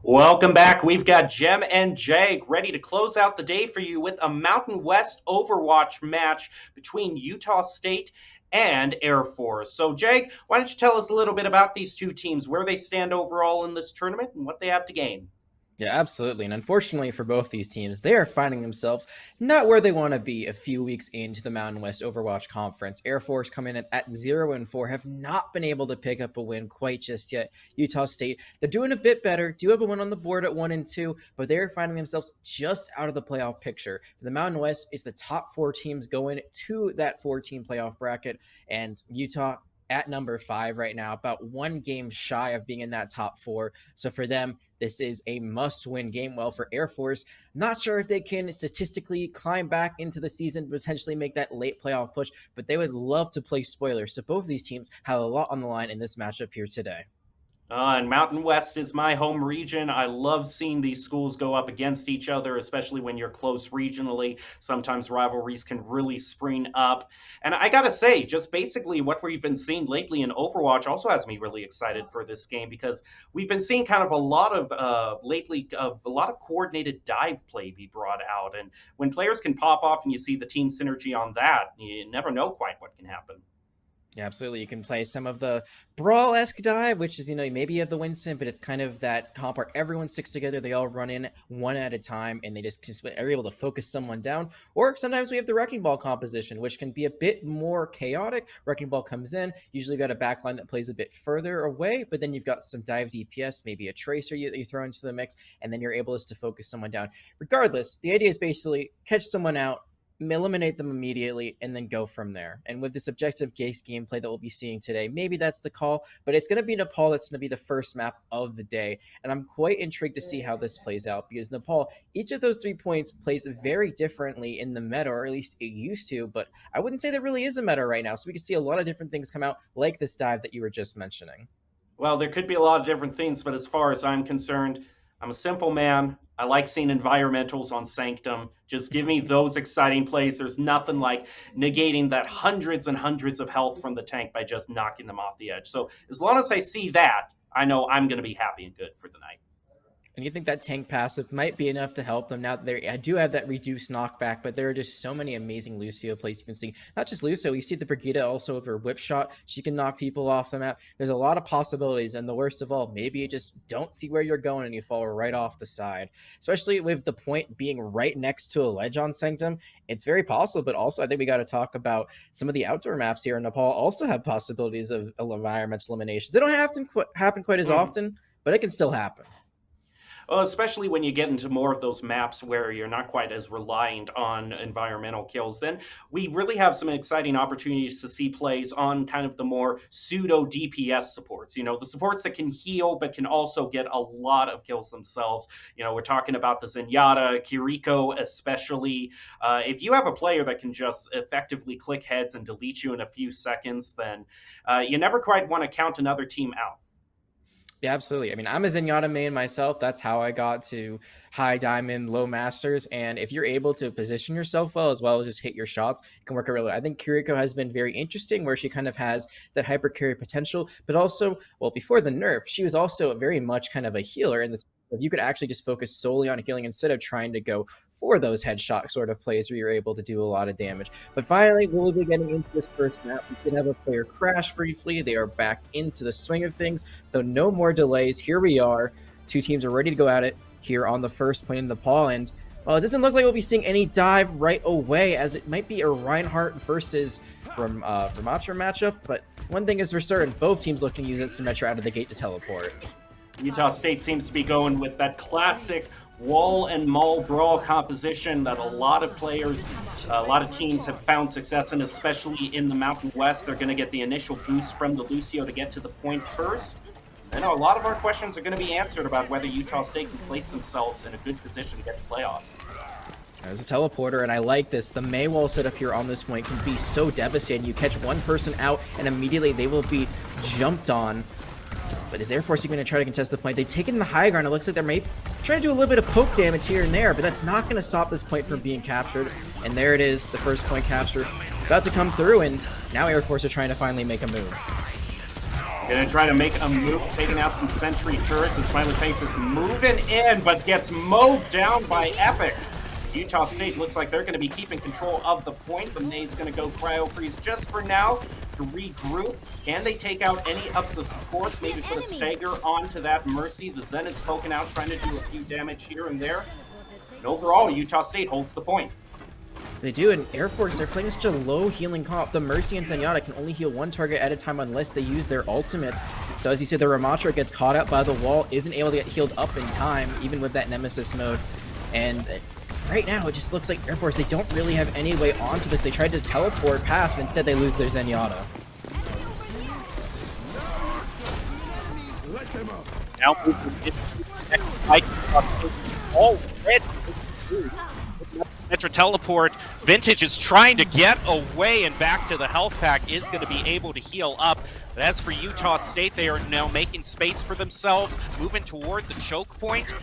Welcome back. We've got Jem and Jake ready to close out the day for you with a Mountain West Overwatch match between Utah State and Air Force. So, Jake, why don't you tell us a little bit about these two teams, where they stand overall in this tournament, and what they have to gain? Yeah, absolutely. And unfortunately for both these teams, they are finding themselves not where they want to be a few weeks into the Mountain West Overwatch Conference. Air Force coming in at 0-4 have not been able to pick up a win quite just yet. Utah State, they're doing a bit better, do have a win on the board at 1-2, but they're finding themselves just out of the playoff picture. For the Mountain West, it's the top four teams going to that 14 playoff bracket, and Utah at number 5 right now, about one game shy of being in that top 4. So for them, this is a must-win game. Well, for Air Force, not sure if they can statistically climb back into the season, potentially make that late playoff push, but they would love to play spoilers. So both of these teams have a lot on the line in this matchup here today. And Mountain West is my home region. I love seeing these schools go up against each other, especially when you're close regionally. Sometimes rivalries can really spring up. And I got to say, just basically what we've been seeing lately in Overwatch also has me really excited for this game because we've been seeing kind of a lot of lately of a lot of coordinated dive play be brought out. And when players can pop off and you see the team synergy on that, you never know quite what can happen. Yeah, absolutely. You can play some of the brawl-esque dive, which is, maybe you have the Winston, but it's kind of that comp where everyone sticks together, they all run in one at a time, and they just are able to focus someone down. Or sometimes we have the Wrecking Ball composition, which can be a bit more chaotic. Wrecking Ball comes in, usually you've got a backline that plays a bit further away, but then you've got some dive DPS, maybe a Tracer that you throw into the mix, and then you're able to focus someone down. Regardless, the idea is basically catch someone out, eliminate them immediately, and then go from there. And with this objective case gameplay that we'll be seeing today, maybe that's the call, but it's going to be Nepal that's going to be the first map of the day. And I'm quite intrigued to see how this plays out because Nepal, each of those 3 points plays very differently in the meta, or at least it used to, but I wouldn't say there really is a meta right now. So we could see a lot of different things come out, like this dive that you were just mentioning. Well, there could be a lot of different things, but as far as I'm concerned, I'm a simple man. I like seeing environmentals on Sanctum. Just give me those exciting plays. There's nothing like negating that hundreds and hundreds of health from the tank by just knocking them off the edge. So as long as I see that, I know I'm going to be happy and good for the night. And you think that tank passive might be enough to help them. Now, I do have that reduced knockback, but there are just so many amazing Lucio plays you can see. Not just Lucio, you see the Brigitte also with her whip shot. She can knock people off the map. There's a lot of possibilities, and the worst of all, maybe you just don't see where you're going and you fall right off the side. Especially with the point being right next to a ledge on Sanctum, it's very possible, but also I think we got to talk about some of the outdoor maps here in Nepal also have possibilities of environmental eliminations. They don't have to happen quite as often, but it can still happen. Well, especially when you get into more of those maps where you're not quite as reliant on environmental kills, then we really have some exciting opportunities to see plays on kind of the more pseudo DPS supports. The supports that can heal but can also get a lot of kills themselves. We're talking about the Zenyatta, Kiriko especially. If you have a player that can just effectively click heads and delete you in a few seconds, then you never quite want to count another team out. Yeah, absolutely. I mean, I'm a Zenyatta main myself. That's how I got to high diamond, low masters. And if you're able to position yourself well as just hit your shots, it can work really well. I think Kiriko has been very interesting where she kind of has that hyper carry potential, but also, well, before the nerf, she was also very much kind of a healer in this. If you could actually just focus solely on healing instead of trying to go for those headshot sort of plays where you're able to do a lot of damage. But finally, we'll be getting into this first map. We did have a player crash briefly. They are back into the swing of things, so no more delays. Here we are. 2 teams are ready to go at it here on the first point in Nepal, and well, it doesn't look like we'll be seeing any dive right away, as it might be a Reinhardt versus Ramatra matchup, but one thing is for certain, both teams looking to use it Symmetra out of the gate to teleport. Utah State seems to be going with that classic wall and maul brawl composition that a lot of players, a lot of teams have found success in, especially in the Mountain West. They're going to get the initial boost from the Lucio to get to the point first. I know a lot of our questions are going to be answered about whether Utah State can place themselves in a good position to get to playoffs. As a teleporter, and I like this, the Mei wall setup here on this point can be so devastating. You catch one person out, and immediately they will be jumped on. But is Air Force even going to try to contest the point? They've taken the high ground. It looks like they're maybe trying to do a little bit of poke damage here and there, but that's not going to stop this point from being captured. And there it is, the first point capture about to come through, and now Air Force are trying to finally make a move. Gonna try to make a move, taking out some sentry turrets. The Smiley Face is moving in, but gets mowed down by Epic. Utah State looks like they're going to be keeping control of the point. The Nays going to go Cryo Freeze just for now to regroup. Can they take out any of the supports? Maybe put a stagger onto that Mercy. The Zen is poking out, trying to do a few damage here and there. And overall, Utah State holds the point. They do, and Air Force, they're playing such a low healing comp. The Mercy and Zenyatta can only heal one target at a time unless they use their ultimates. So as you said, the Ramatra gets caught up by the wall, isn't able to get healed up in time, even with that Nemesis mode. And right now, it just looks like Air Force, they don't really have any way onto this. They tried to teleport past, but instead they lose their Zenyatta. Now, already. Metra Teleport. Vintage is trying to get away and back to the health pack, is going to be able to heal up. But as for Utah State, they are now making space for themselves, moving toward the choke point.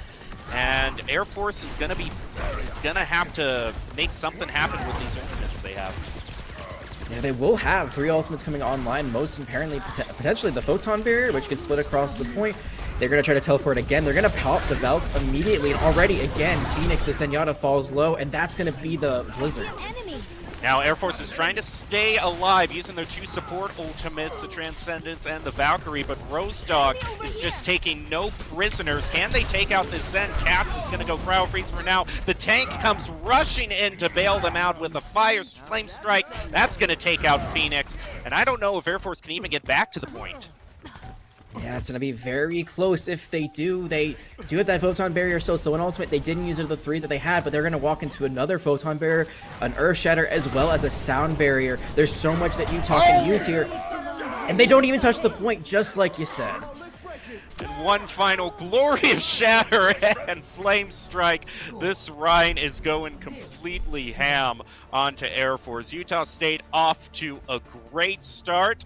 And Air Force is going to have to make something happen with these ultimates they have. Yeah, they will have 3 ultimates coming online, most apparently potentially the Photon Barrier, which can split across the point. They're going to try to teleport again. They're going to pop the Valk immediately, and already again, Phoenix, the Zenyatta falls low, and that's going to be the Blizzard. Now Air Force is trying to stay alive using their 2 support ultimates, the Transcendence and the Valkyrie, but Rose Dog is just taking no prisoners. Can they take out this Zen? Cats is going to go Cryo Freeze for now. The tank comes rushing in to bail them out with a Flame Strike. That's going to take out Phoenix, and I don't know if Air Force can even get back to the point. Yeah, it's going to be very close if they do. They do have that Photon Barrier still, so an ultimate, they didn't use it of the 3 that they had, but they're going to walk into another Photon Barrier, an Earth Shatter, as well as a Sound Barrier. There's so much that Utah can use here, and they don't even touch the point, just like you said. And one final glorious shatter and flame strike. This Rhine is going completely ham onto Air Force. Utah State off to a great start.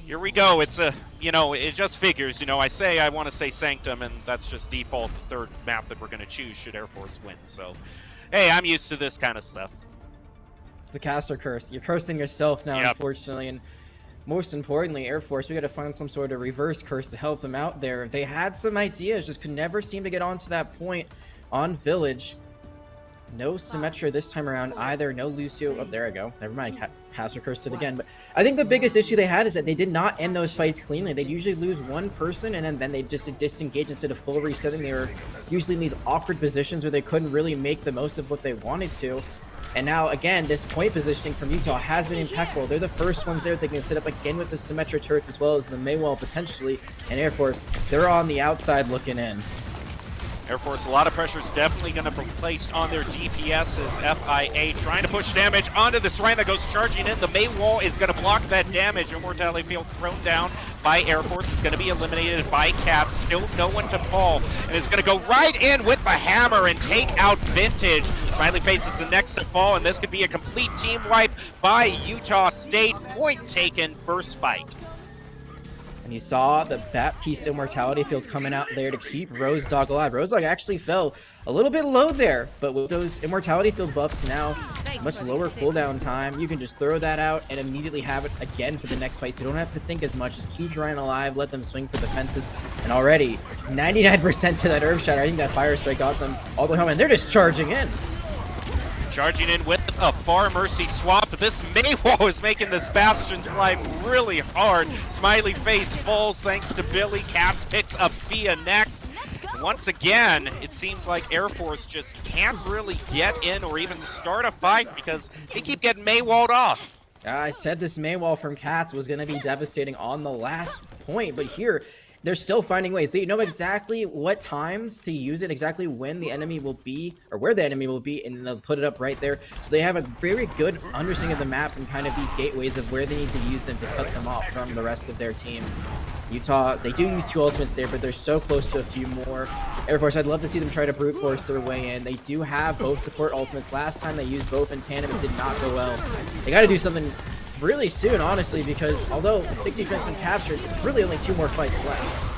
Here we go. It's a, it just figures. I want to say Sanctum, and that's just default the 3rd map that we're going to choose should Air Force win. So, hey, I'm used to this kind of stuff. It's the caster curse. You're cursing yourself now, Yep. Unfortunately, and most importantly, Air Force, we got to find some sort of reverse curse to help them out there. They had some ideas, just could never seem to get onto that point on Village. No Symmetra this time around either. No Lucio. Oh, there I go. Never mind. Caster cursed it again. But I think the biggest issue they had is that they did not end those fights cleanly. They'd usually lose one person, and then they just disengage instead of full resetting. They were usually in these awkward positions where they couldn't really make the most of what they wanted to. And now, again, this point positioning from Utah has been impeccable. They're the first ones there. They can sit up again with the Symmetra turrets as well as the Maywall potentially. And Air Force, they're on the outside looking in. Air Force, a lot of pressure is definitely going to be placed on their DPSs. FIA trying to push damage onto this Rhine that goes charging in. The May wall is going to block that damage. Immortality Field thrown down by Air Force is going to be eliminated by Cats. Still no one to fall. And is going to go right in with the hammer and take out Vintage. Smiley Face is the next to fall, and this could be a complete team wipe by Utah State. Point taken, first fight. And you saw the Baptiste Immortality Field coming out there to keep Rose Dog alive. Rose Dog actually fell a little bit low there, but with those Immortality Field buffs now, much lower cooldown time, you can just throw that out and immediately have it again for the next fight. So you don't have to think as much. Just keep Ryan alive, let them swing for the fences. And already, 99% to that Earth Shatter. I think that Fire Strike got them all the way home, and they're just charging in. Charging in with a Far Mercy swap. This Maywall is making this Bastion's life really hard. Smiley Face falls thanks to Billy. Cats picks up Fia next. Once again, it seems like Air Force just can't really get in or even start a fight because they keep getting Maywalled off. I said this Maywall from Cats was going to be devastating on the last point, but here, they're still finding ways. They know exactly what times to use it, exactly when the enemy will be, or where the enemy will be, and they'll put it up right there. So they have a very good understanding of the map and kind of these gateways of where they need to use them to cut them off from the rest of their team. Utah, they do use 2 ultimates there, but they're so close to a few more. Air Force, I'd love to see them try to brute force their way in. They do have both support ultimates. Last time they used both in tandem, it did not go well. They got to do something really soon, honestly, because although 60% has been captured, it's really only 2 more fights left.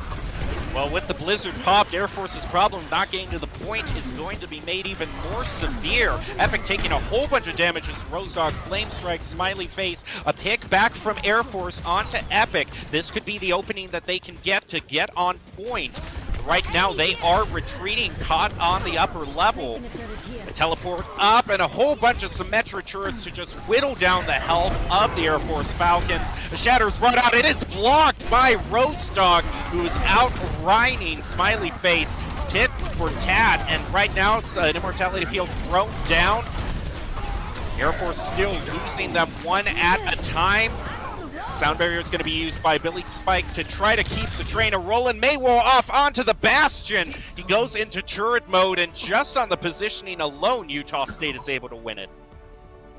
Well, with the blizzard popped, Air Force's problem not getting to the point is going to be made even more severe. Epic taking a whole bunch of damage as Rose Dog, Flame Strike, Smiley Face, a pick back from Air Force onto Epic. This could be the opening that they can get on point. Right now, they are retreating, caught on the upper level. A teleport up and a whole bunch of Symmetra turrets to just whittle down the health of the Air Force Falcons. The Shatter is brought out. It is blocked by Rose Dog, who is outrining Smiley Face tit for tat. And right now, it's an Immortality Field thrown down. Air Force still losing them one at a time. Sound barrier is going to be used by Billy Spike to try to keep the train a-rolling. Maywall off onto the Bastion. He goes into turret mode, and just on the positioning alone, Utah State is able to win it.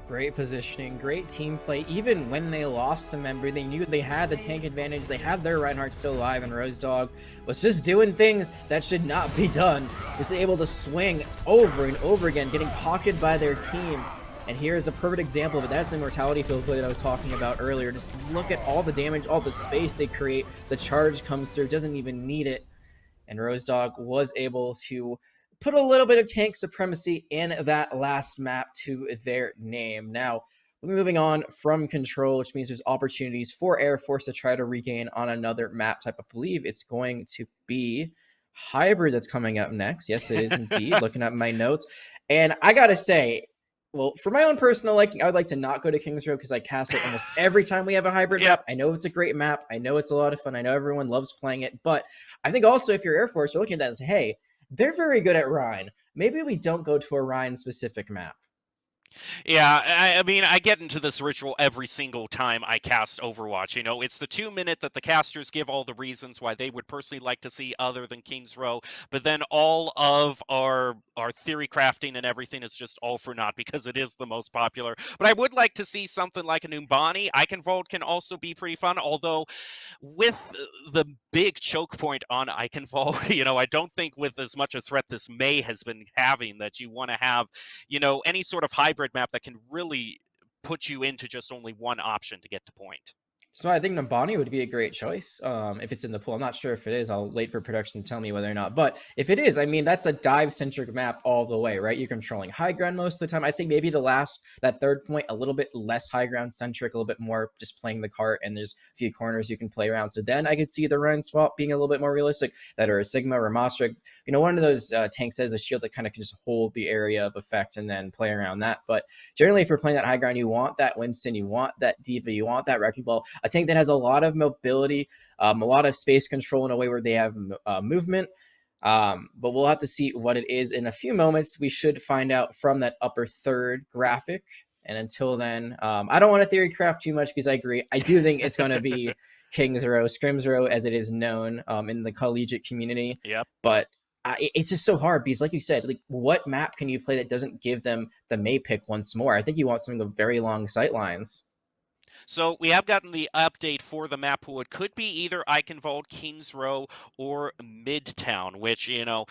Great positioning, great team play. Even when they lost a member, they knew they had the tank advantage. They had their Reinhardt still alive, and Rose Dog was just doing things that should not be done. Was able to swing over and over again, getting pocketed by their team. And here's a perfect example of it. That's the Immortality Field play that I was talking about earlier. Just look at all the damage, all the space they create. The charge comes through, doesn't even need it. And Rose Dog was able to put a little bit of tank supremacy in that last map to their name. Now, we're moving on from control, which means there's opportunities for Air Force to try to regain on another map type. I believe it's going to be Hybrid that's coming up next. Yes, it is indeed. Looking at my notes. And I gotta say, well, for my own personal liking, I would like to not go to Kings Row because I cast it almost every time we have a hybrid map. I know it's a great map. I know it's a lot of fun. I know everyone loves playing it. But I think also if you're Air Force, you're looking at that and say, hey, they're very good at Rhine. Maybe we don't go to a Rhine-specific map. Yeah, I mean, I get into this ritual every single time I cast Overwatch. You know, it's the 2 minute that the casters give all the reasons why they would personally like to see other than King's Row, but then all of our theory crafting and everything is just all for naught because it is the most popular. But I would like to see something like an Umbani. Eichenwald can also be pretty fun, although with the big choke point on Eichenwald, you know, I don't think with as much a threat this May has been having that you want to have, you know, any sort of hybrid map that can really put you into just only one option to get to point. So I think Nambani would be a great choice if it's in the pool. I'm not sure if it is. I'll wait for production to tell me whether or not. But if it is, I mean, that's a dive-centric map all the way, right? You're controlling high ground most of the time. I'd say maybe that third point, a little bit less high ground-centric, a little bit more just playing the cart, and there's a few corners you can play around. So then I could see the run swap being a little bit more realistic, that are a Sigma or a Maastricht. You know, one of those tanks has a shield that kind of can just hold the area of effect and then play around that. But generally, if you're playing that high ground, you want that Winston, you want that Diva, you want that Wrecking Ball, a tank that has a lot of mobility, a lot of space control in a way where they have movement. But we'll have to see what it is in a few moments. We should find out from that upper third graphic. And until then, I don't want to theory craft too much because I agree. I do think it's going to be Kings Row, Scrims Row, as it is known in the collegiate community. Yep. But it's just so hard because, like you said, like what map can you play that doesn't give them the May pick once more? I think you want something with very long sight lines. So we have gotten the update for the map pool. It could be either Eichenwald, Kings Row, or Midtown, which, you know,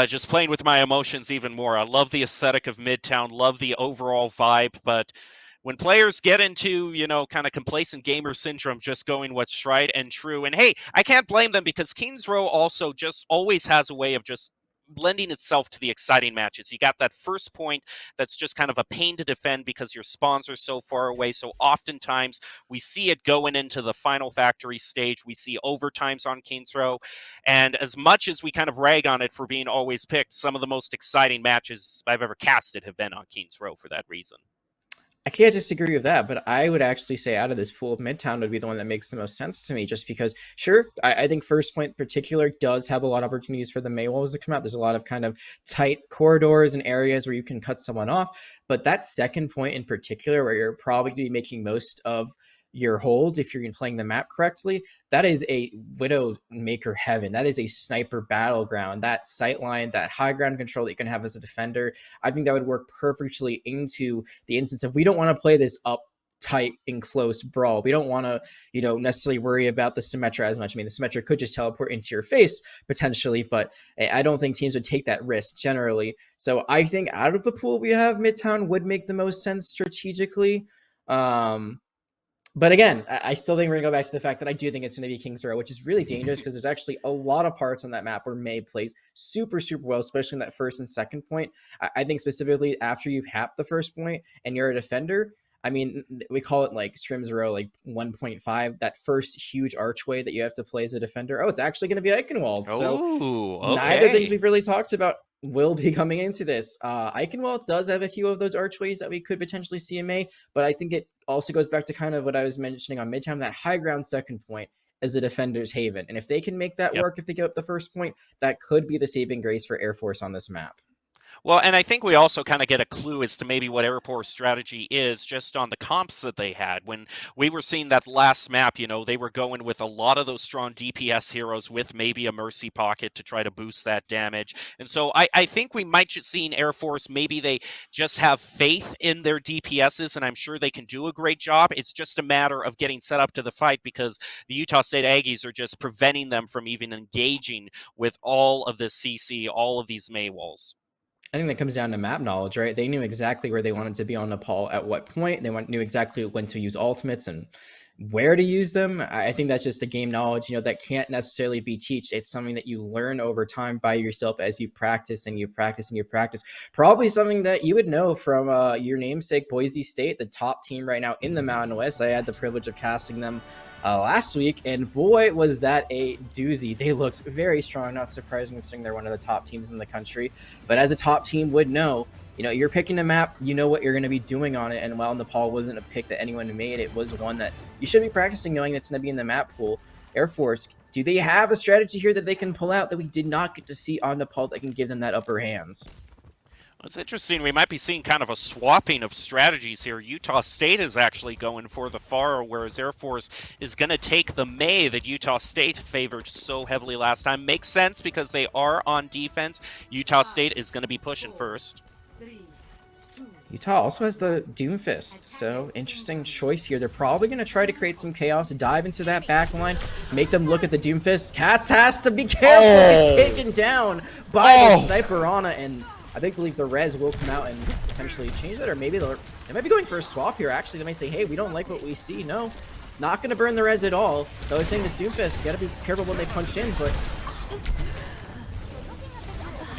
just playing with my emotions even more. I love the aesthetic of Midtown, love the overall vibe, but when players get into, you know, kind of complacent gamer syndrome, just going what's right and true, and hey, I can't blame them because Kings Row also just always has a way of just lending itself to the exciting matches. You got that first point that's just kind of a pain to defend because your spawns are so far away. So oftentimes we see it going into the final factory stage. We see overtimes on Kings Row. And as much as we kind of rag on it for being always picked, some of the most exciting matches I've ever casted have been on Kings Row for that reason. I can't disagree with that, but I would actually say out of this pool, Midtown would be the one that makes the most sense to me, just because, sure, I think First Point in particular does have a lot of opportunities for the Maywalls to come out. There's a lot of kind of tight corridors and areas where you can cut someone off, but that second point in particular, where you're probably going to be making most of your hold if you're playing the map correctly, that is a Widow Maker heaven. That is a sniper battleground. That sight line, that high ground control that you can have as a defender, I think that would work perfectly into the instance of we don't want to play this up tight and close brawl. We don't want to, you know, necessarily worry about the Symmetra as much. I mean, the Symmetra could just teleport into your face potentially, but I don't think teams would take that risk generally. So I think out of the pool we have, Midtown would make the most sense strategically. But again, I still think we're gonna go back to the fact that I do think it's gonna be King's Row, which is really dangerous because there's actually a lot of parts on that map where Mei plays super, super well, especially in that first and second point. I think specifically after you've hacked the first point and you're a defender. I mean, we call it like Scrims Row, like 1.5. That first huge archway that you have to play as a defender. Oh, it's actually going to be Eichenwald. So okay. neither things we've really talked about will be coming into this. Eichenwald does have a few of those archways that we could potentially see in May, but I think it also goes back to kind of what I was mentioning on Midtown, that high ground second point as a defender's haven. And if they can make that work, if they get up the first point, that could be the saving grace for Air Force on this map. Well, and I think we also kind of get a clue as to maybe what Air Force strategy is just on the comps that they had. When we were seeing that last map, you know, they were going with a lot of those strong DPS heroes with maybe a Mercy Pocket to try to boost that damage. And so I think we might just see in Air Force, maybe they just have faith in their DPSs, and I'm sure they can do a great job. It's just a matter of getting set up to the fight because the Utah State Aggies are just preventing them from even engaging with all of this CC, all of these May walls. I think that comes down to map knowledge, right? They knew exactly where they wanted to be on Nepal at what point. They knew exactly when to use ultimates and where to use them. I think that's just a game knowledge, you know, that can't necessarily be taught. It's something that you learn over time by yourself as you practice and you practice and you practice. Probably something that you would know from your namesake, Boise State, the top team right now in the Mountain West. I had the privilege of casting them last week, and boy, was that a doozy. They looked very strong, not surprising considering they're one of the top teams in the country. But as a top team would know, you know, you're picking a map, you know what you're going to be doing on it. And while Nepal wasn't a pick that anyone made, it was one that you should be practicing knowing that's going to be in the map pool. Air Force, do they have a strategy here that they can pull out that we did not get to see on Nepal that can give them that upper hand? It's interesting. We might be seeing kind of a swapping of strategies here. Utah State is actually going for the Pharah, whereas Air Force is going to take the May that Utah State favored so heavily last time. Makes sense because they are on defense. Utah State is going to be pushing first. Utah also has the Doomfist, so interesting choice here. They're probably going to try to create some chaos, dive into that back line, make them look at the Doomfist. Cats has to be careful, get taken down by the Sniper Ana, and I believe the res will come out and potentially change that, or maybe they might be going for a swap here. Actually, they might say, hey, we don't like what we see. No, not going to burn the res at all. So I was saying this Doomfist, you got to be careful when they punch in, but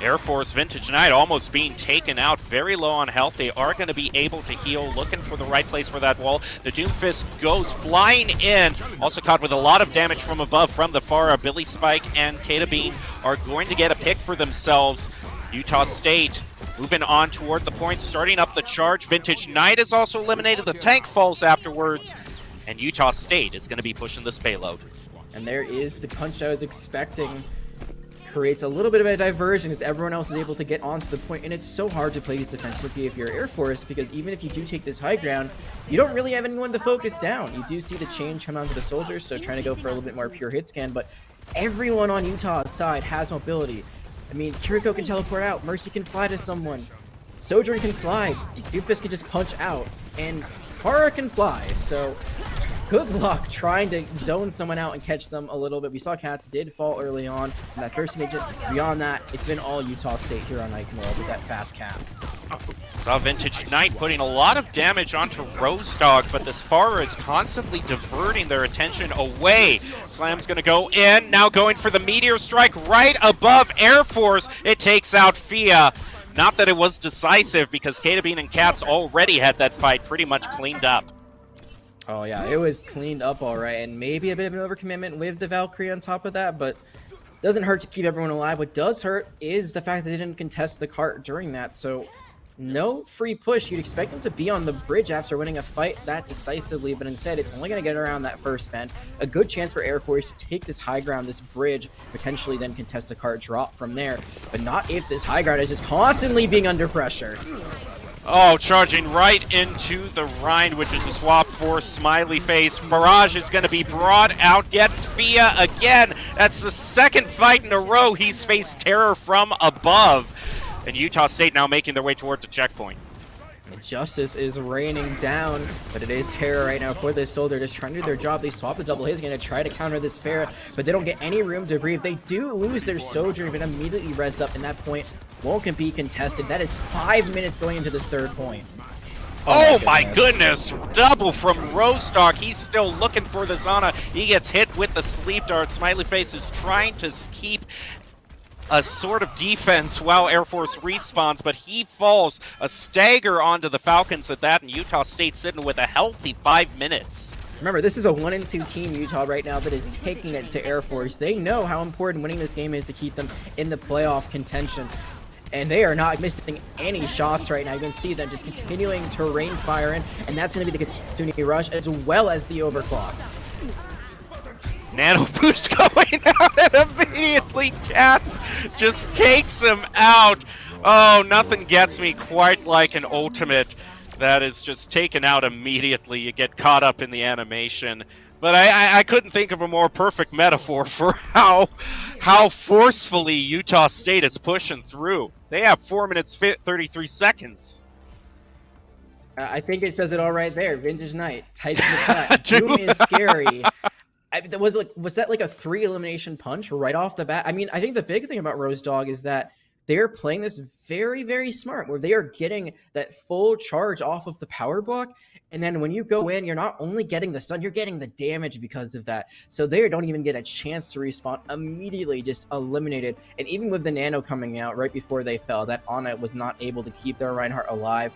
Air Force Vintage Knight almost being taken out, very low on health. They are going to be able to heal, looking for the right place for that wall. The Doomfist goes flying in, also caught with a lot of damage from above from the Pharah. Billy Spike and Kata Bean are going to get a pick for themselves. Utah State moving on toward the point, starting up the charge. Vintage Knight is also eliminated. The tank falls afterwards, and Utah State is going to be pushing this payload. And there is the punch I was expecting. Creates a little bit of a diversion as everyone else is able to get onto the point, and it's so hard to play these defensively if you're Air Force, because even if you do take this high ground, you don't really have anyone to focus down. You do see the change come onto the soldiers, so trying to go for a little bit more pure hit scan, but everyone on Utah's side has mobility. I mean, Kiriko can teleport out, Mercy can fly to someone, Sojourn can slide, Doomfist can just punch out, and Pharah can fly, so good luck trying to zone someone out and catch them a little bit. We saw Cats did fall early on in that first engagement. Beyond that, it's been all Utah State here on Eichenwald with that fast cap. Saw Vintage Knight putting a lot of damage onto Rose Dog, but this Pharah is constantly diverting their attention away. Slam's going to go in, now going for the Meteor Strike right above Air Force. It takes out Fia. Not that it was decisive, because Kata Bean and Cats already had that fight pretty much cleaned up. Oh yeah, it was cleaned up all right, and maybe a bit of an overcommitment with the Valkyrie on top of that, but doesn't hurt to keep everyone alive. What does hurt is the fact that they didn't contest the cart during that, so no free push. You'd expect them to be on the bridge after winning a fight that decisively, but instead it's only going to get around that first bend. A good chance for Air Force to take this high ground, this bridge, potentially then contest the cart, drop from there, but not if this high ground is just constantly being under pressure. Oh, charging right into the Rhine, which is a swap for Smiley Face. Barrage is going to be brought out, gets Fia again. That's the second fight in a row he's faced terror from above. And Utah State now making their way towards the checkpoint. Justice is raining down, but it is terror right now for this soldier, just trying to do their job. They swap the double hits, going to try to counter this Pharah, but they don't get any room to breathe. They do lose their soldier, but immediately rezzed up, and that point won't be contested. That is 5 minutes going into this third point. Oh my goodness! Double from Rosedog. He's still looking for the Zana. He gets hit with the sleep dart. Smiley Face is trying to keep a sort of defense while Air Force respawns, but he falls. A stagger onto the Falcons at that, and Utah State sitting with a healthy 5 minutes. Remember, this is a 1-2 team, Utah, right now, that is taking it to Air Force. They know how important winning this game is to keep them in the playoff contention. And they are not missing any shots right now. You can see them just continuing to rain fire in, and that's going to be the Kitsune Rush as well as the overclock. Nano boost going out, and immediately Cats just takes him out. Oh, nothing gets me quite like an ultimate that is just taken out immediately. You get caught up in the animation. But I couldn't think of a more perfect metaphor for how forcefully Utah State is pushing through. They have 4 minutes 33 seconds. I think it says it all right there. Vintage Knight. Type in the chat. Doom is scary. Was that like a 3 elimination punch right off the bat? I mean, I think the big thing about Rosedog is that they're playing this very, very smart, where they are getting that full charge off of the power block. And then when you go in, you're not only getting the stun, you're getting the damage because of that. So they don't even get a chance to respawn, immediately just eliminated. And even with the Nano coming out right before they fell, that Ana was not able to keep their Reinhardt alive.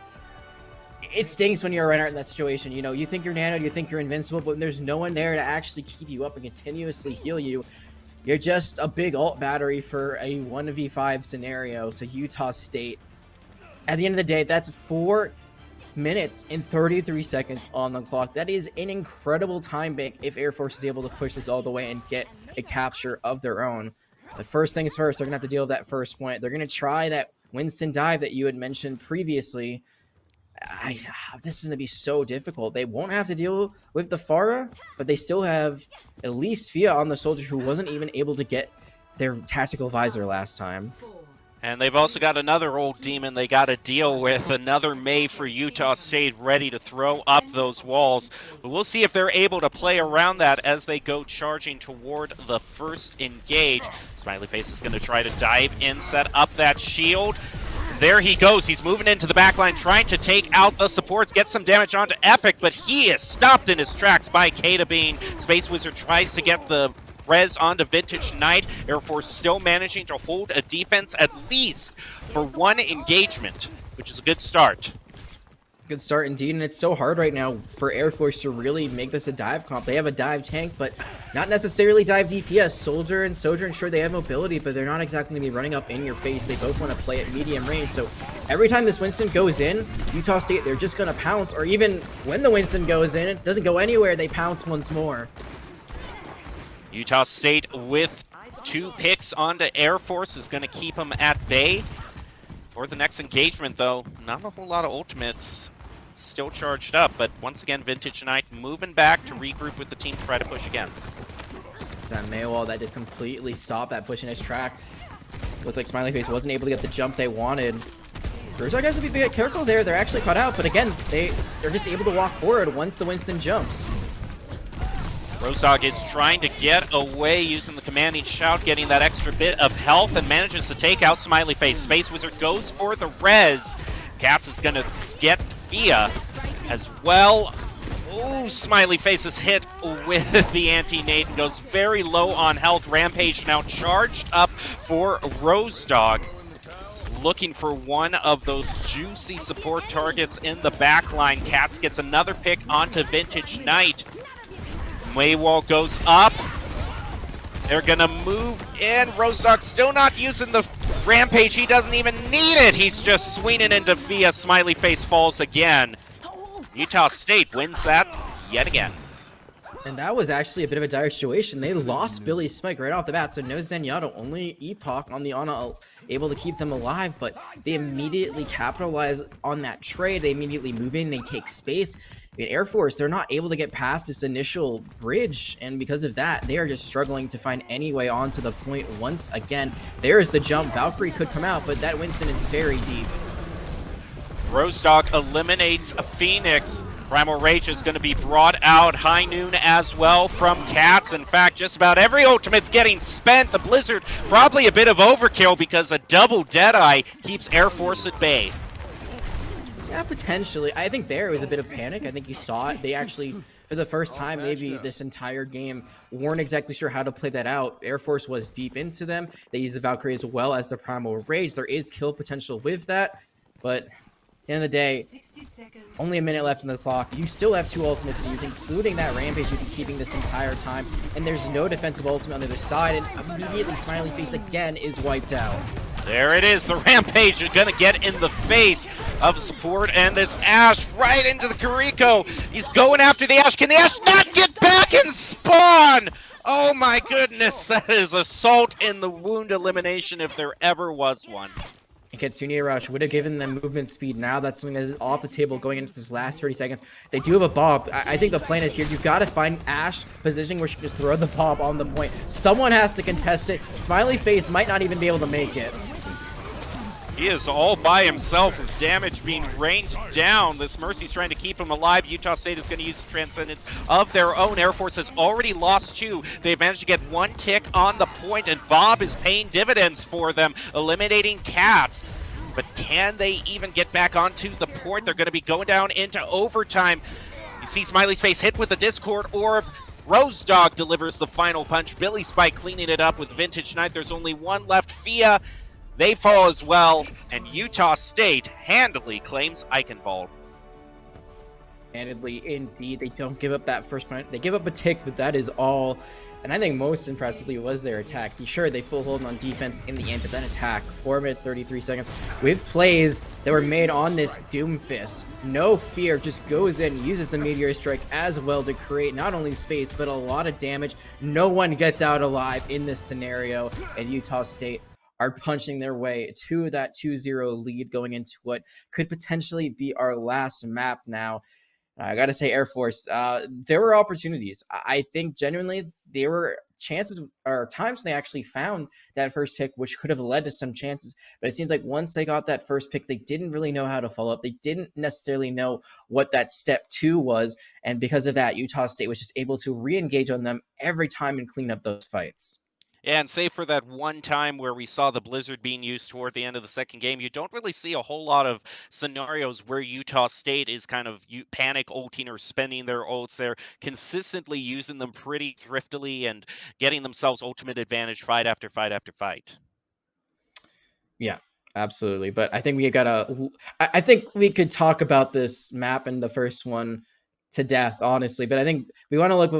It stinks when you're a Reinhardt in that situation. You know, you think you're Nano, you think you're invincible, but there's no one there to actually keep you up and continuously heal you. You're just a big ult battery for a 1v5 scenario. So Utah State, at the end of the day, that's 4 minutes and 33 seconds on the clock. That is an incredible time bank if Air Force is able to push this all the way and get a capture of their own. But first things first, they're going to have to deal with that first point. They're going to try that Winston dive that you had mentioned previously. This is going to be so difficult. They won't have to deal with the Pharah, but they still have at least Fia on the soldier who wasn't even able to get their tactical visor last time. And they've also got another old demon they got to deal with, another Mei for Utah State ready to throw up those walls. But we'll see if they're able to play around that as they go charging toward the first engage. Smiley Face is going to try to dive in, set up that shield. There he goes. He's moving into the backline, trying to take out the supports, get some damage onto Epic, but he is stopped in his tracks by Kata Bean. Space Wizard tries to get the res onto Vintage Knight. Air Force still managing to hold a defense at least for 1 engagement, which is a good start. Good start indeed, and it's so hard right now for Air Force to really make this a dive comp. They have a dive tank, but not necessarily dive DPS. Soldier and Sojourn, sure, they have mobility, but they're not exactly going to be running up in your face. They both want to play at medium range, so every time this Winston goes in, Utah State, they're just going to pounce, or even when the Winston goes in, it doesn't go anywhere, they pounce once more. Utah State with 2 picks onto Air Force is going to keep them at bay. For the next engagement, though, not a whole lot of ultimates. Still charged up, but once again, Vintage Knight moving back to regroup with the team, try to push again. It's that Mei wall that just completely stopped that push in his track. Looked like Smiley Face wasn't able to get the jump they wanted. Rosedog guys, if you get careful there, they're actually caught out, but again, they're just able to walk forward once the Winston jumps. Rosedog is trying to get away using the commanding shout, getting that extra bit of health, and manages to take out Smiley Face. Space Wizard goes for the res. Cats is going to get Fia as well. Ooh, Smiley Face is hit with the anti-nade and goes very low on health. Rampage now charged up for Rosedog. Looking for one of those juicy support targets in the backline. Cats gets another pick onto Vintage Knight. Maywall goes up. They're gonna move in. Rosedog still not using the Rampage. He doesn't even need it. He's just swinging into Fia. Smiley Face falls again. Utah State wins that yet again. And that was actually a bit of a dire situation. They lost Billy Smike right off the bat, so no Zenyatta, only Epoch on the Ana able to keep them alive, but they immediately capitalize on that trade. They immediately move in, they take space. In Air Force, they're not able to get past this initial bridge, and because of that, they are just struggling to find any way onto the point once again. There's the jump. Valkyrie could come out, but that Winston is very deep. Rosedog eliminates a Phoenix. Primal Rage is going to be brought out. High Noon as well from Cats. In fact, just about every ultimate's getting spent. The Blizzard, probably a bit of overkill because a double Deadeye keeps Air Force at bay. Yeah, potentially. I think there was a bit of panic. I think you saw it. They actually, for the first time, maybe this entire game, weren't exactly sure how to play that out. Air Force was deep into them. They used the Valkyrie as well as the Primal Rage. There is kill potential with that, but at the end of the day, only a minute left in the clock. You still have 2 ultimates to use, including that Rampage you've been keeping this entire time, and there's no defensive ultimate on the other side, and immediately Smiley Face again is wiped out. There it is. The Rampage is going to get in the face of support, and this Ashe right into the Kiriko. He's going after the Ashe. Can the Ashe not get back and spawn? Oh my goodness, that is assault in the wound elimination if there ever was one. Kitsune Rush would have given them movement speed. Now that's something that is off the table going into this last 30 seconds. They do have a Bob. I think the plan is here. You've got to find Ashe positioning where she can just throw the Bob on the point. Someone has to contest it. Smiley Face might not even be able to make it. He is all by himself with damage being rained down. This Mercy's trying to keep him alive. Utah State is going to use the transcendence of their own. Air Force has already lost 2. They've managed to get 1 tick on the point, and Bob is paying dividends for them, eliminating Cats. But can they even get back onto the point? They're going to be going down into overtime. You see Smiley's face hit with the Discord Orb. Rose Dog delivers the final punch. Billy Spike cleaning it up with Vintage Knight. There's only 1 left. Fia, they fall as well, and Utah State handily claims Eichenwald. Handedly, indeed. They don't give up that first point. They give up a tick, but that is all. And I think most impressively was their attack. Sure, they full hold on defense in the end, but then attack. 4 minutes, 33 seconds with plays that were made on this Doomfist. No fear, just goes in, uses the Meteor Strike as well to create not only space, but a lot of damage. No one gets out alive in this scenario, and Utah State are punching their way to that 2-0 lead going into what could potentially be our last map now. I got to say, Air Force, there were opportunities. I think genuinely there were chances or times when they actually found that first pick, which could have led to some chances. But it seems like once they got that first pick, they didn't really know how to follow up. They didn't necessarily know what that step 2 was. And because of that, Utah State was just able to re-engage on them every time and clean up those fights. Yeah, and save for that one time where we saw the Blizzard being used toward the end of the second game, you don't really see a whole lot of scenarios where Utah State is kind of panic ulting or spending their ults. They're consistently using them pretty thriftily and getting themselves ultimate advantage fight after fight after fight. Yeah, absolutely. But I think I think we could talk about this map in the first one to death, honestly. But I think we want to look be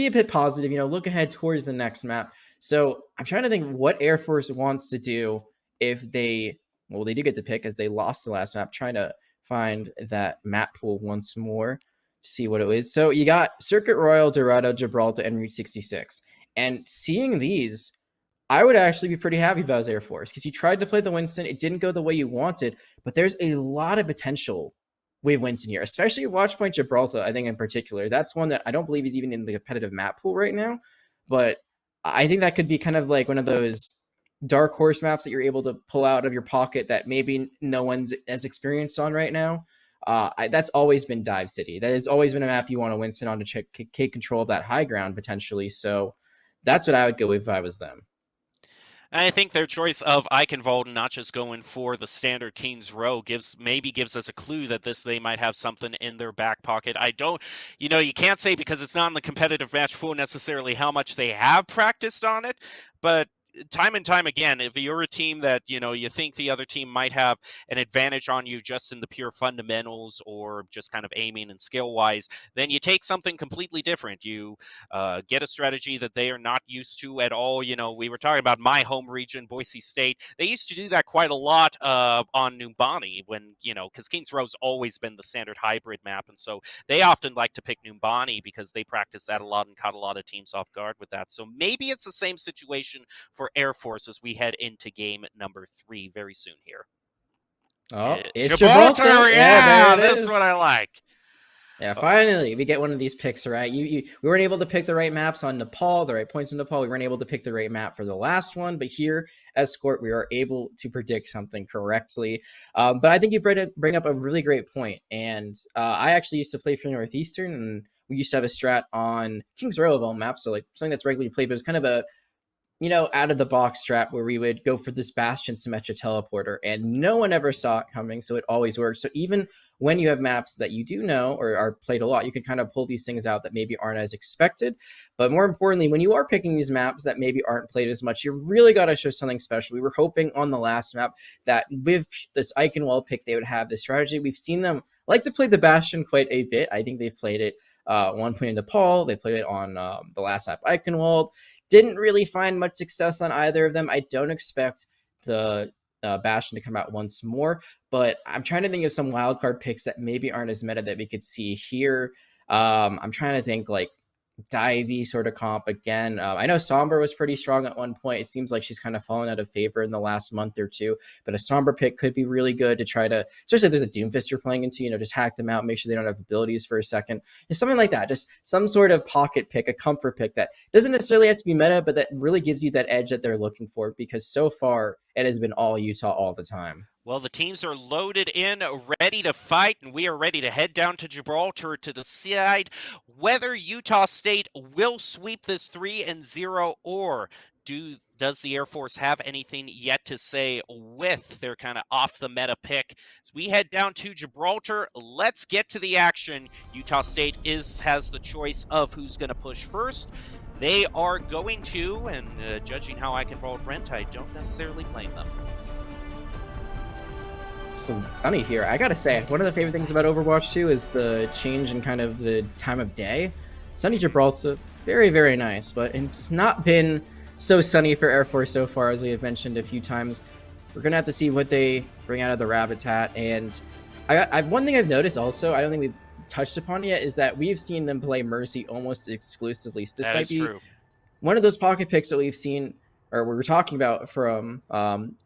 a bit positive, look ahead towards the next map. So I'm trying to think what Air Force wants to do if they do get to pick as they lost the last map. Trying to find that map pool once more, see what it is. So you got Circuit Royal, Dorado, Gibraltar, and Route 66. And seeing these, I would actually be pretty happy if I was Air Force, because you tried to play the Winston. It didn't go the way you wanted, but there's a lot of potential with Winston here, especially Watchpoint Gibraltar, I think in particular. That's one that I don't believe is even in the competitive map pool right now, but I think that could be kind of like one of those dark horse maps that you're able to pull out of your pocket that maybe no one's as experienced on right now. That's always been Dive City. That has always been a map you want to Winston on to take control of that high ground potentially. So that's what I would go with if I was them. And I think their choice of Eichenwald not just going for the standard King's Row gives us a clue that they might have something in their back pocket. I don't, you can't say because it's not in the competitive match pool necessarily how much they have practiced on it, but time and time again, if you're a team that, you think the other team might have an advantage on you just in the pure fundamentals or just kind of aiming and skill wise, then you take something completely different. You get a strategy that they are not used to at all. We were talking about my home region, Boise State. They used to do that quite a lot on Numbani when, because Kings Row's always been the standard hybrid map. And so they often like to pick Numbani because they practice that a lot and caught a lot of teams off guard with that. So maybe it's the same situation for Air Force as we head into game number 3 very soon here. Oh, it's Gibraltar. Yeah, this is what I like. Yeah, finally we get one of these picks right. We weren't able to pick the right maps on Nepal, the right points in Nepal. We weren't able to pick the right map for the last one, but here, Escort, we are able to predict something correctly. But I think you bring up a really great point. And I actually used to play for Northeastern, and we used to have a strat on Kings Royal map, so like something that's regularly played, but it was kind of a out of the box strat where we would go for this Bastion Symmetra teleporter, and no one ever saw it coming, so it always works. So even when you have maps that you do know or are played a lot, you can kind of pull these things out that maybe aren't as expected. But more importantly, when you are picking these maps that maybe aren't played as much, you really got to show something special. We were hoping on the last map that with this Eichenwald pick, they would have this strategy. We've seen them like to play the Bastion quite a bit. I think they've played it one point in Nepal. They played it on the last map, Eichenwald. Didn't really find much success on either of them. I don't expect the Bastion to come out once more, but I'm trying to think of some wildcard picks that maybe aren't as meta that we could see here. I'm trying to think like Divey sort of comp again. I know Somber was pretty strong at one point. It seems like she's kind of fallen out of favor in the last month or two, but a Somber pick could be really good to try to, especially if there's a Doomfist you're playing into, just hack them out, make sure they don't have abilities for a second. It's something like that. Just some sort of pocket pick, a comfort pick that doesn't necessarily have to be meta, but that really gives you that edge that they're looking for, because so far it has been all Utah all the time. Well, the teams are loaded in, ready to fight, and we are ready to head down to Gibraltar to decide whether Utah State will sweep this 3-0, or does the Air Force have anything yet to say with their kind of off the meta pick? As we head down to Gibraltar, let's get to the action. Utah State has the choice of who's going to push first. They are going to, and judging how I can roll rent, I don't necessarily blame them. So sunny here. I gotta say, one of the favorite things about Overwatch 2 is the change in kind of the time of day. Sunny Gibraltar, very, very nice, but it's not been so sunny for Air Force so far, as we have mentioned a few times. We're gonna have to see what they bring out of the Rabbit's Hat, and one thing I've noticed also, I don't think we've touched upon yet, is that we've seen them play Mercy almost exclusively. So this might be true. One of those pocket picks that we've seen, or we were talking about from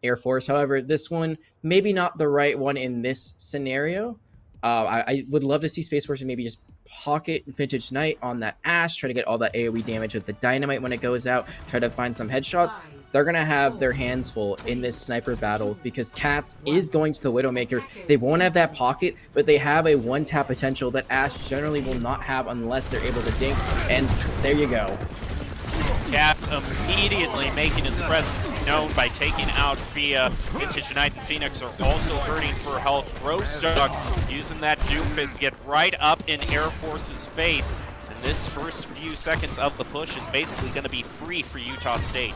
Air Force. However, this one, maybe not the right one in this scenario. I would love to see Space Force maybe just pocket Vintage Knight on that Ashe, try to get all that AoE damage with the Dynamite when it goes out, try to find some headshots. They're going to have their hands full in this sniper battle because Cats is going to the Widowmaker. They won't have that pocket, but they have a one-tap potential that Ashe generally will not have unless they're able to dink, and there you go. Cats immediately making his presence known by taking out via Vintage Knight and Phoenix are also hurting for health. Rostock using that Doomfist to get right up in Air Force's face. And this first few seconds of the push is basically going to be free for Utah State.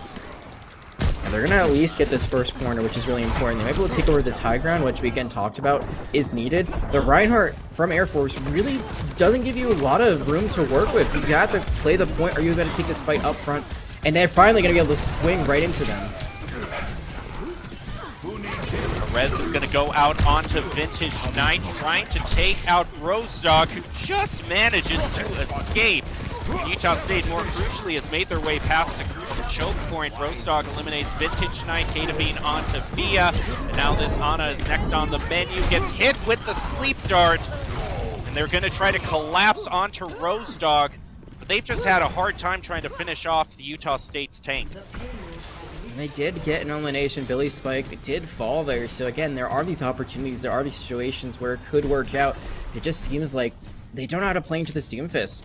And they're going to at least get this first corner, which is really important. They might be able to take over this high ground, which we again talked about is needed. The Reinhardt from Air Force really doesn't give you a lot of room to work with. You have to play the point, or you're going to take this fight up front, and they're finally going to be able to swing right into them. Perez is going to go out onto Vintage Knight, trying to take out Rosedog, who just manages to escape. Utah State, more crucially, has made their way past the crucial choke point. Rosedog eliminates Vintage Knight, Kata onto Via, and now this Ana is next on the menu, gets hit with the sleep dart, and they're going to try to collapse onto Rosedog, but they've just had a hard time trying to finish off the Utah State's tank. And they did get an elimination. Billy Spike did fall there, so again, there are these opportunities, there are these situations where it could work out. It just seems like they don't know how to play into this Doomfist.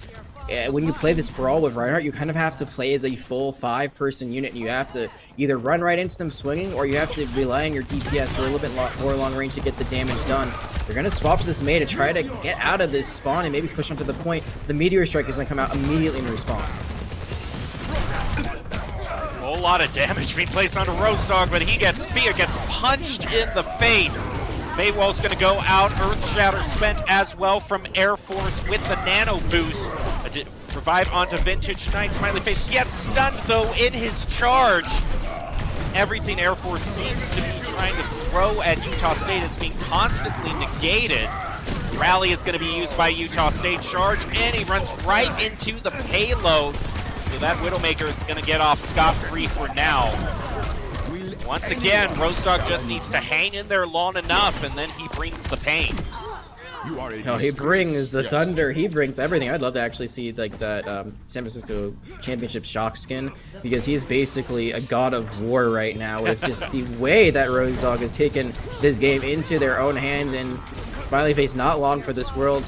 When you play this brawl with Reinhardt, you kind of have to play as a full 5-person unit, and you have to either run right into them swinging, or you have to rely on your DPS or a little bit more long range to get the damage done. They're going to swap to this Mei to try to get out of this spawn and maybe push onto the point. The Meteor Strike is going to come out immediately in response. A whole lot of damage being placed onto Rosedog, but Via gets punched in the face. Maywall's going to go out. Earth Shatter spent as well from Air Force with the Nano Boost. Revive onto Vintage Knight. Smiley Face gets stunned, though, in his charge. Everything Air Force seems to be trying to throw at Utah State is being constantly negated. Rally is going to be used by Utah State. Charge, and he runs right into the payload. So that Widowmaker is going to get off scot-free for now. Once again, Rostock just needs to hang in there long enough, and then he brings the pain. No, he brings the thunder. He brings everything. I'd love to actually see like that San Francisco Championship shock skin, because he's basically a god of war right now with just the way that Rosedog has taken this game into their own hands. And Smiley Face, not long for this world.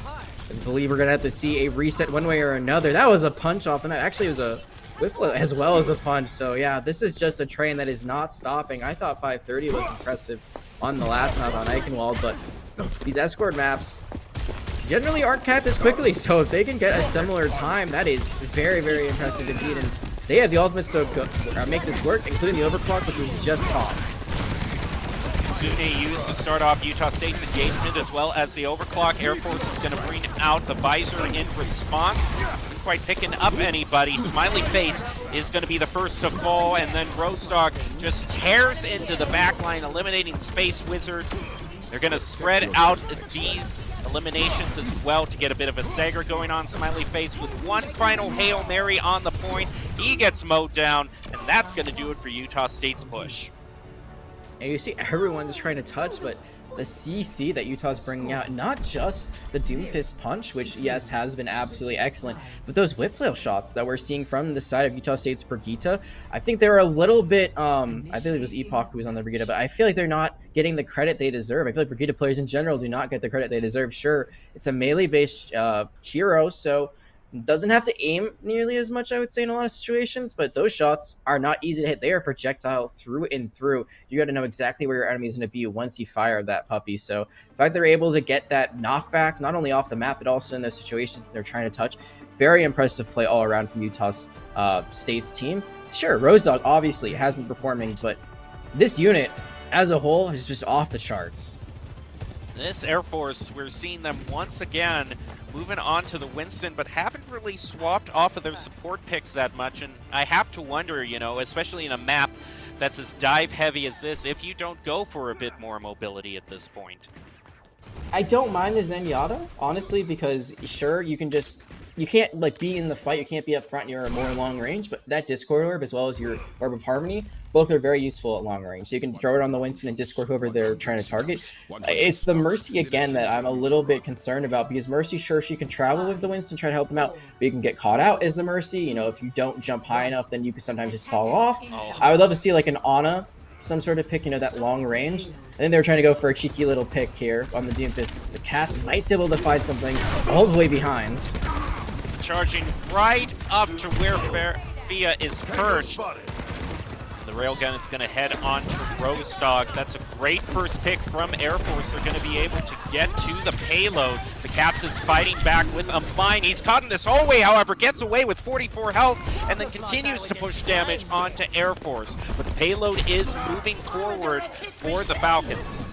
I believe we're gonna have to see a reset one way or another. That was a punch off the net. Actually, it Whiffle as well as a punch. So yeah, this is just a train that is not stopping. I thought 530 was impressive on the last map on Eichenwald, but these escort maps generally aren't capped as quickly. So if they can get a similar time, that is very, very impressive indeed. And they have the ultimates to make this work, including the overclock, which was just topped. Sune used to start off Utah State's engagement as well as the overclock. Air Force is going to bring out the visor in response. Isn't quite picking up anybody. Smiley Face is going to be the first to fall, and then Rose Dog just tears into the backline, eliminating Space Wizard. They're going to spread out these eliminations as well to get a bit of a stagger going on. Smiley Face with one final Hail Mary on the point. He gets mowed down, and that's going to do it for Utah State's push. And you see everyone's trying to touch, but the CC that Utah's bringing out, not just the Doomfist punch, which yes has been absolutely excellent, but those whip flail shots that we're seeing from the side of Utah State's Brigitte, I think they're a little bit, I believe it was Epoch who was on the Brigitte, but I feel like they're not getting the credit they deserve. I feel like Brigitte players in general do not get the credit they deserve. Sure, it's a melee-based hero, so doesn't have to aim nearly as much, I would say, in a lot of situations, but those shots are not easy to hit. They are projectile through and through. You got to know exactly where your enemy is going to be once you fire that puppy. So the fact they're able to get that knockback, not only off the map, but also in those situations they're trying to touch, very impressive play all around from Utah's State's team. Sure, Rose Dog obviously has been performing, but this unit as a whole is just off the charts. This Air Force, we're seeing them once again moving on to the Winston, but haven't really swapped off of their support picks that much. And I have to wonder, you know, especially in a map that's as dive heavy as this, if you don't go for a bit more mobility at this point. I don't mind the Zenyatta, honestly, because sure, you can't like be in the fight, you can't be up front, you're more long range, but that Discord Orb as well as your Orb of Harmony, both are very useful at long range. So you can throw it on the Winston and Discord whoever they're trying to target. It's the Mercy again that I'm a little bit concerned about, because Mercy, sure, she can travel with the Winston, try to help them out, but you can get caught out as the Mercy. You know, if you don't jump high enough, then you can sometimes just fall off. I would love to see like an Ana, some sort of pick, you know, that long range. And then they were trying to go for a cheeky little pick here on the Doomfist. The Cats might be able to find something all the way behind. Charging right up to where Fia is perched. The railgun is going to head on to Rose Dog. That's a great first pick from Air Force. They're going to be able to get to the payload. The Caps is fighting back with a mine. He's caught in this hallway, however, gets away with 44 health and then continues to push damage onto Air Force. But the payload is moving forward for the Falcons.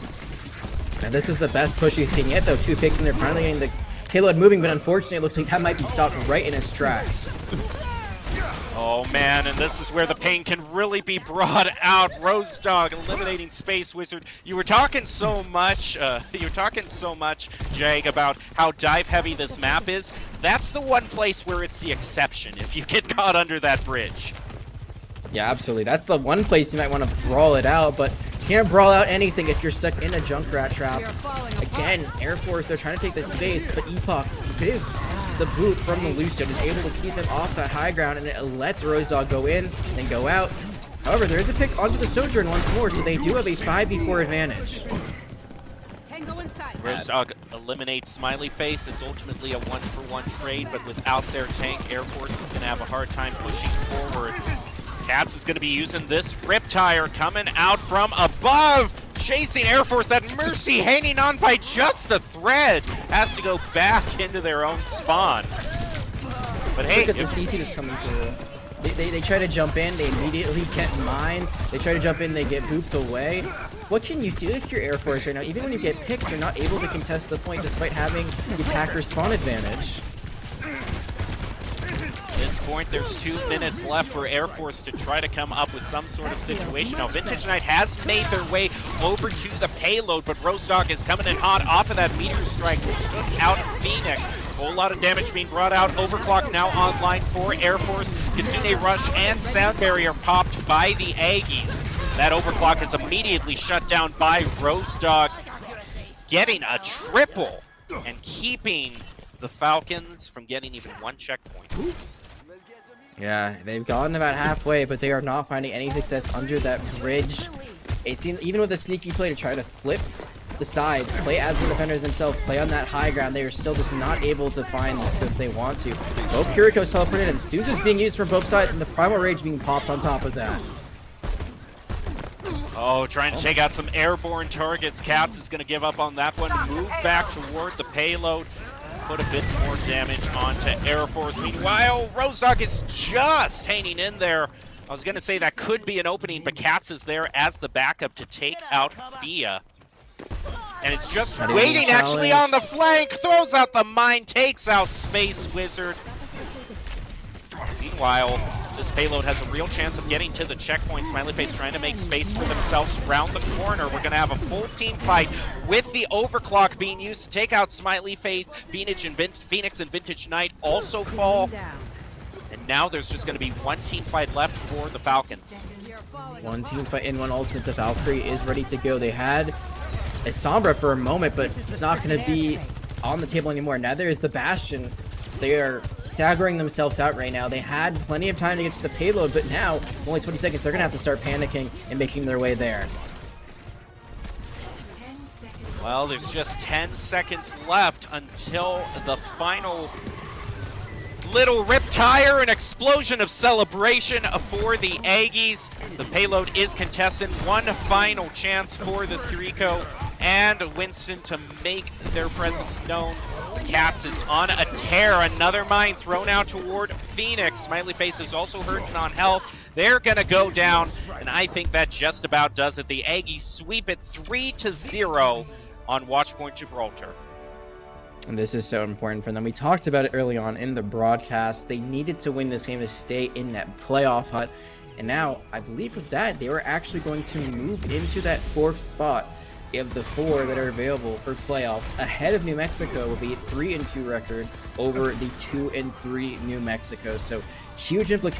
And this is the best push you've seen yet, though. 2 picks and they're finally getting the payload moving, but unfortunately it looks like that might be stopped right in its tracks. Oh man, and this is where the pain can really be brought out. Rose Dog eliminating Space Wizard. You were talking so much, Jag, about how dive heavy this map is. That's the one place where it's the exception if you get caught under that bridge. Yeah, absolutely. That's the one place you might want to brawl it out, but can't brawl out anything if you're stuck in a Junkrat trap. Again, Air Force, they're trying to take the space, but Epoch, big the boot from the Lucio is able to keep them off that high ground, and it lets Rose Dog go in and go out. However, there is a pick onto the Sojourn once more, so they do have a 5v4 advantage. Rose Dog eliminates Smiley Face. It's ultimately a 1-for-1 trade, but without their tank, Air Force is going to have a hard time pushing forward. Cats is going to be using this Riptire coming out from above, chasing Air Force. That Mercy hanging on by just a thread has to go back into their own spawn. But hey, look at the CC that's coming through. They try to jump in, they immediately get mined. They try to jump in, they get booped away. What can you do if you're Air Force right now? Even when you get picked, you're not able to contest the point despite having the attacker spawn advantage. At this point, there's 2 minutes left for Air Force to try to come up with some sort of situation. Now, Vintage Knight has made their way over to the payload, but Rose Dog is coming in hot off of that meteor strike, which took out Phoenix. A whole lot of damage being brought out. Overclock now online for Air Force. Kitsune Rush and Sound Barrier popped by the Aggies. That Overclock is immediately shut down by Rose Dog, getting a triple and keeping the Falcons from getting even 1 checkpoint. Yeah, they've gotten about halfway, but they are not finding any success under that bridge. It seems, even with a sneaky play to try to flip the sides, play as the defenders themselves, play on that high ground. They are still just not able to find the assists they want to. Both Kiriko's teleported, and Suzu's being used from both sides, and the Primal Rage being popped on top of that. Oh, trying to take out some airborne targets. Cats is going to give up on that one. Move back toward the payload. Put a bit more damage onto Air Force. Meanwhile, Rosedog is just hanging in there. I was going to say that could be an opening, but Cats is there as the backup to take out Fia. And it's just waiting actually on the flank. Throws out the mine, takes out Space Wizard. Meanwhile, this payload has a real chance of getting to the checkpoint. Smiley Face trying to make space for themselves around the corner. We're going to have a full team fight with the overclock being used to take out Smiley Face. Phoenix and Vintage Knight also fall. And now there's just going to be one team fight left for the Falcons. One team fight in one ultimate. The Valkyrie is ready to go. They had a Sombra for a moment, but it's not going to be on the table anymore. Neither is the Bastion. So they are staggering themselves out right now. They had plenty of time to get to the payload, but now, only 20 seconds, they're going to have to start panicking and making their way there. Well, there's just 10 seconds left until the final little rip tire, an explosion of celebration for the Aggies. The payload is contested. One final chance for this Kiriko and Winston to make their presence known. The Cats is on a tear. Another mine thrown out toward Phoenix. Smiley Face is also hurting on health. They're going to go down, and I think that just about does it. The Aggies sweep it 3-0 on Watchpoint Gibraltar. And this is so important for them. We talked about it early on in the broadcast. They needed to win this game to stay in that playoff hunt. And now, I believe with that, they were actually going to move into that 4th spot of the 4 that are available for playoffs, ahead of New Mexico with a 3-2 record over the 2-3 New Mexico. So huge implications